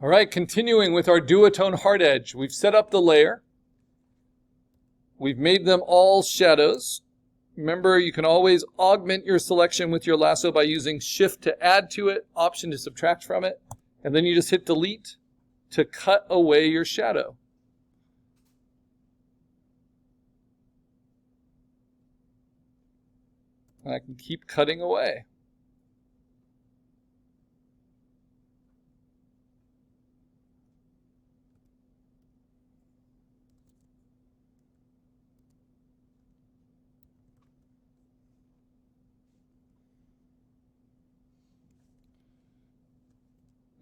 All right, continuing with our Duotone hard edge. We've set up the layer. We've made them all shadows. Remember, you can always augment your selection with your lasso by using Shift to add to it, Option to subtract from it, and then you just hit Delete to cut away your shadow. And I can keep cutting away.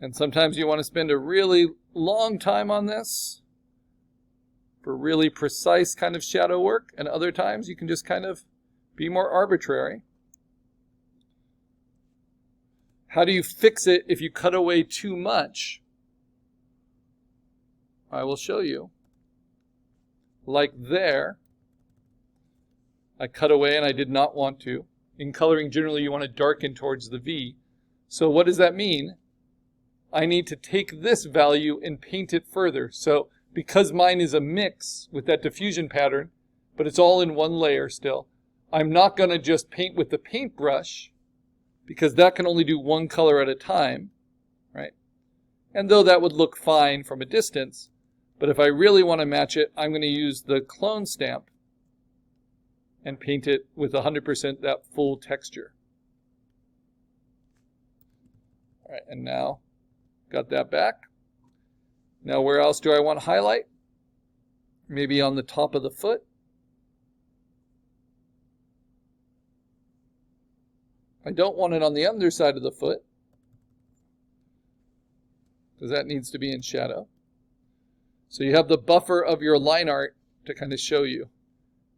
And sometimes you want to spend a really long time on this for really precise kind of shadow work, and other times you can just kind of be more arbitrary. How do you fix it if you cut away too much? I will show you. Like there, I cut away and I did not want to. In coloring, generally you want to darken towards the V. So what does that mean? I need to take this value and paint it further. So because mine is a mix with that diffusion pattern, but it's all in one layer still, I'm not going to just paint with the paintbrush because that can only do one color at a time, right? And though that would look fine from a distance, but if I really want to match it, I'm going to use the clone stamp and paint it with 100% that full texture. All right, and now got that back. Now where else do I want to highlight? Maybe on the top of the foot. I don't want it on the underside of the foot because that needs to be in shadow. So you have the buffer of your line art to kind of show you.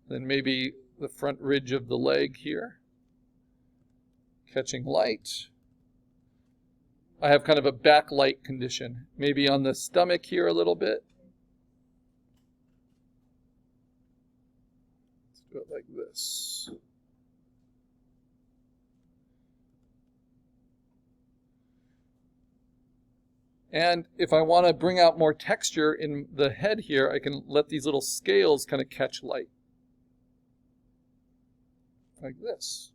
Then maybe the front ridge of the leg here, catching light. I have kind of a backlight condition, maybe on the stomach here a little bit. Let's do it like this. And if I want to bring out more texture in the head here, I can let these little scales kind of catch light. Like this.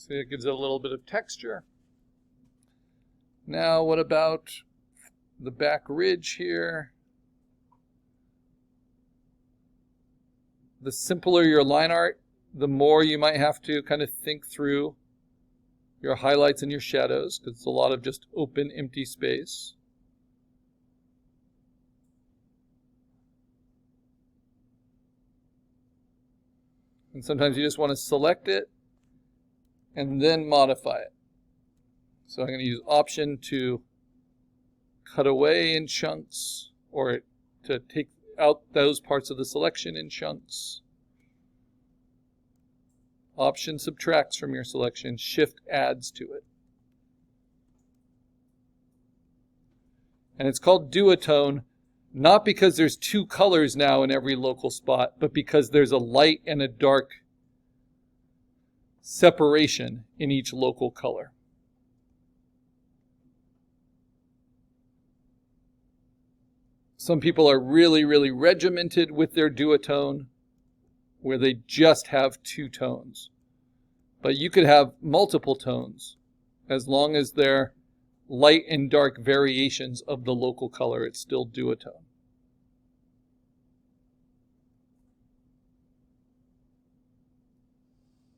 See, it gives it a little bit of texture. Now, what about the back ridge here? The simpler your line art, the more you might have to kind of think through your highlights and your shadows, because it's a lot of just open, empty space. And sometimes you just want to select it and then modify it. So I'm going to use Option to cut away in chunks, or to take out those parts of the selection in chunks. Option subtracts from your selection, Shift adds to it. And it's called Duotone, not because there's two colors now in every local spot, but because there's a light and a dark separation in each local color. Some people are really, really regimented with their duotone, where they just have two tones. But you could have multiple tones, as long as they're light and dark variations of the local color, it's still duotone.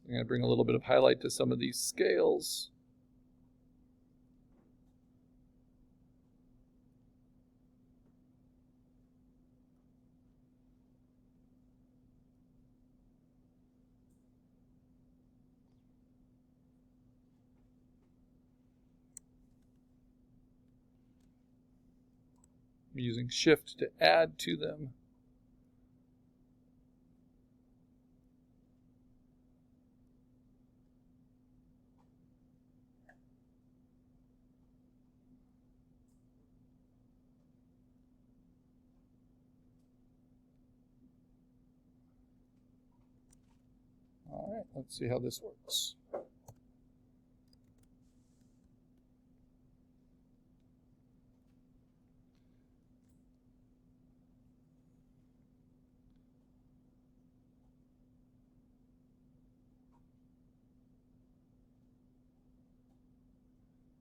I'm going to bring a little bit of highlight to some of these scales. I'm using shift to add to them. All right, let's see how this works.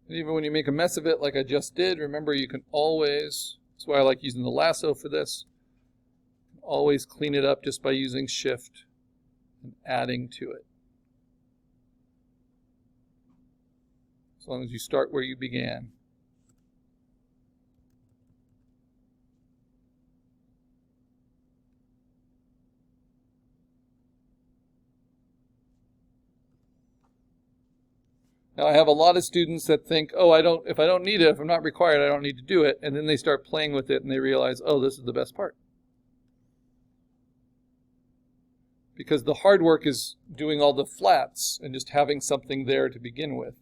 And even when you make a mess of it like I just did, remember you can always, that's why I like using the lasso for this, always clean it up just by using shift and adding to it. As long as you start where you began. Now I have a lot of students that think, oh, if I don't need it, if I'm not required, I don't need to do it. And then they start playing with it and they realize, oh, this is the best part. Because the hard work is doing all the flats and just having something there to begin with.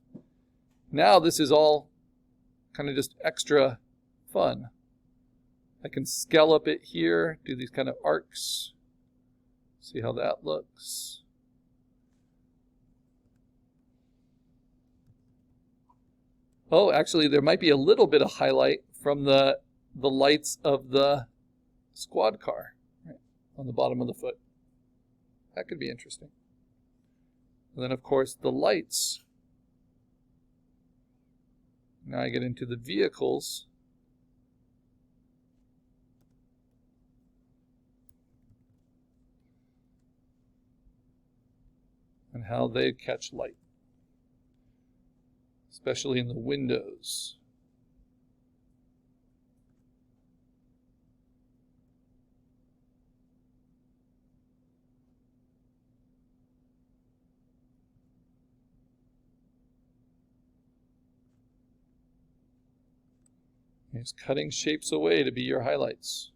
Now this is all kind of just extra fun. I can scallop it here, do these kind of arcs. See how that looks. Oh, actually, there might be a little bit of highlight from the lights of the squad car, right, on the bottom of the foot. That could be interesting. And then, of course, the lights. Now I get into the vehicles. And how they catch light. Especially in the windows. Just cutting shapes away to be your highlights.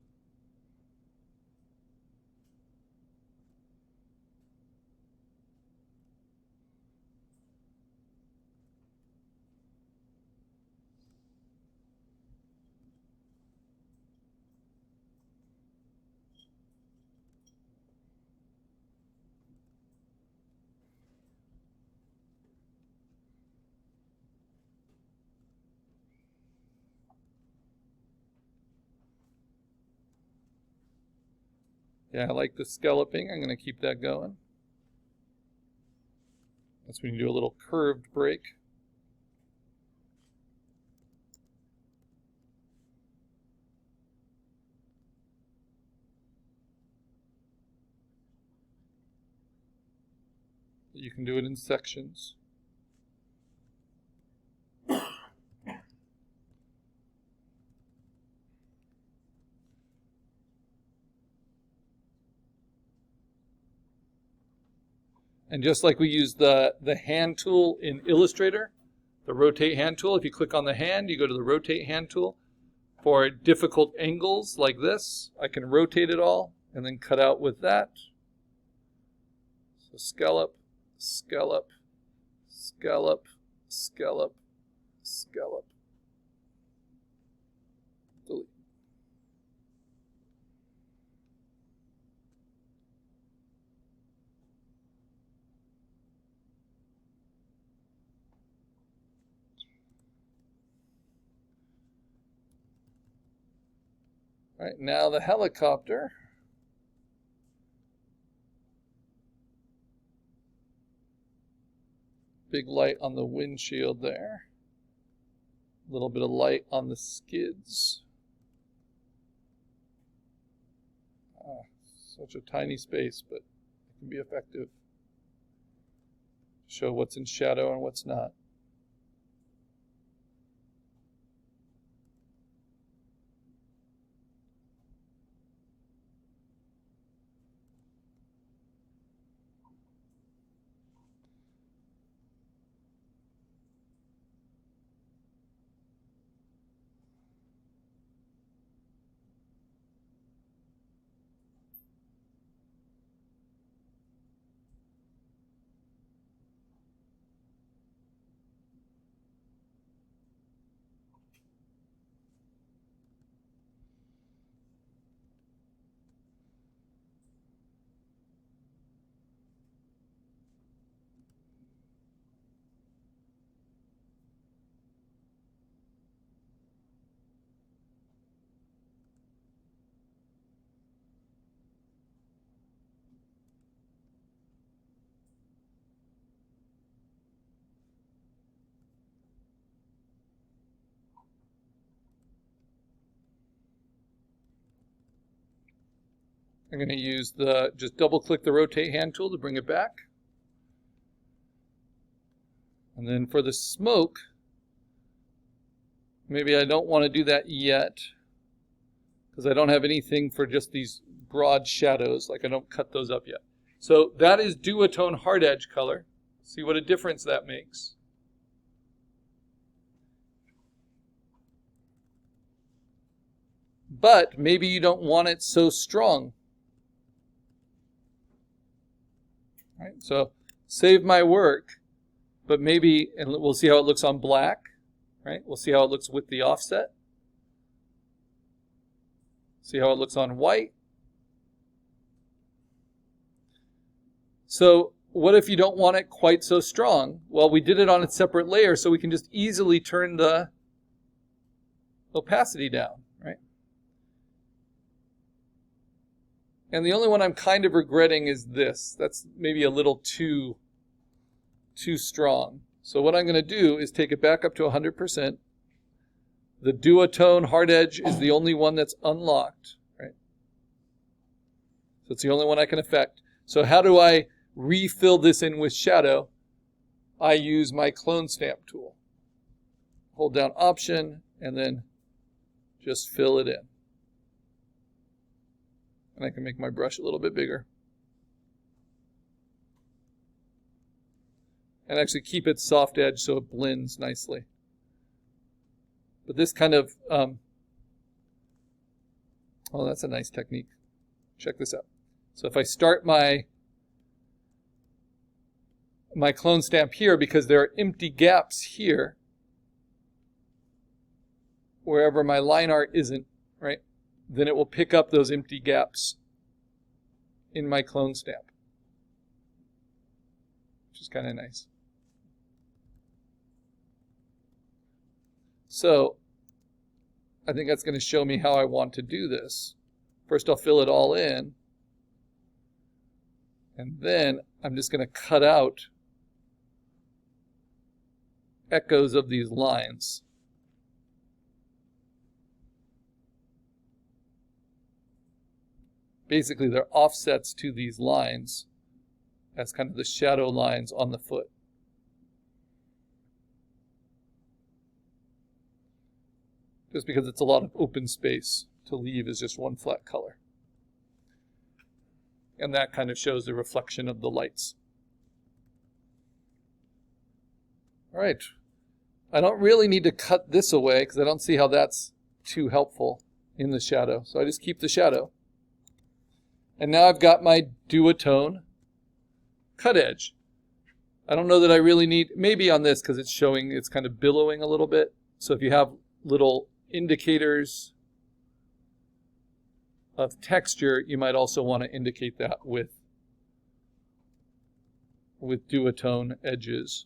Yeah, I like the scalloping. I'm going to keep that going. That's when you do a little curved break. You can do it in sections. And just like we use the hand tool in Illustrator, the rotate hand tool, if you click on the hand, you go to the rotate hand tool. For difficult angles like this, I can rotate it all and then cut out with that. So scallop, scallop, scallop, scallop, scallop. Delete. All right, now the helicopter. Big light on the windshield there. A little bit of light on the skids. Such a tiny space, but it can be effective. Show what's in shadow and what's not. I'm going to use the, just double click the rotate hand tool to bring it back. And then for the smoke, maybe I don't want to do that yet because I don't have anything for just these broad shadows, like I don't cut those up yet. So that is Duotone hard edge color. See what a difference that makes. But maybe you don't want it so strong. Right? So save my work, but maybe, and we'll see how it looks on black. Right? We'll see how it looks with the offset. See how it looks on white. So what if you don't want it quite so strong? Well, we did it on a separate layer, so we can just easily turn the opacity down, right? And the only one I'm kind of regretting is this. That's maybe a little too strong. So what I'm going to do is take it back up to 100%. The Duotone hard edge is the only one that's unlocked, right? So it's the only one I can affect. So how do I refill this in with shadow? I use my clone stamp tool. Hold down Option and then just fill it in. And I can make my brush a little bit bigger. And actually keep it soft edge so it blends nicely. But this kind of, oh, that's a nice technique. Check this out. So if I start my clone stamp here, because there are empty gaps here, wherever my line art isn't, right? Then it will pick up those empty gaps in my clone stamp, which is kind of nice. So I think that's going to show me how I want to do this. First I'll fill it all in, and then I'm just going to cut out echoes of these lines. Basically, they're offsets to these lines as kind of the shadow lines on the foot. Just because it's a lot of open space to leave as just one flat color. And that kind of shows the reflection of the lights. All right. I don't really need to cut this away because I don't see how that's too helpful in the shadow. So I just keep the shadow. And now I've got my Duotone cut edge. I don't know that I really need, maybe on this because it's showing, it's kind of billowing a little bit. So if you have little indicators of texture, you might also want to indicate that with Duotone edges.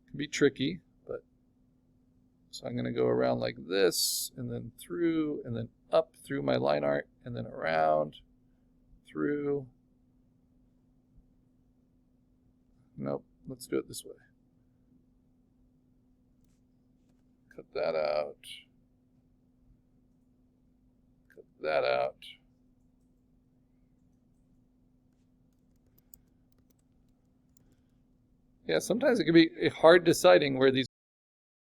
It can be tricky, but so I'm going to go around like this, and then through, and then up through my line art, and then around, through. Nope, let's do it this way. Cut that out. Cut that out. Yeah, sometimes it can be hard deciding where these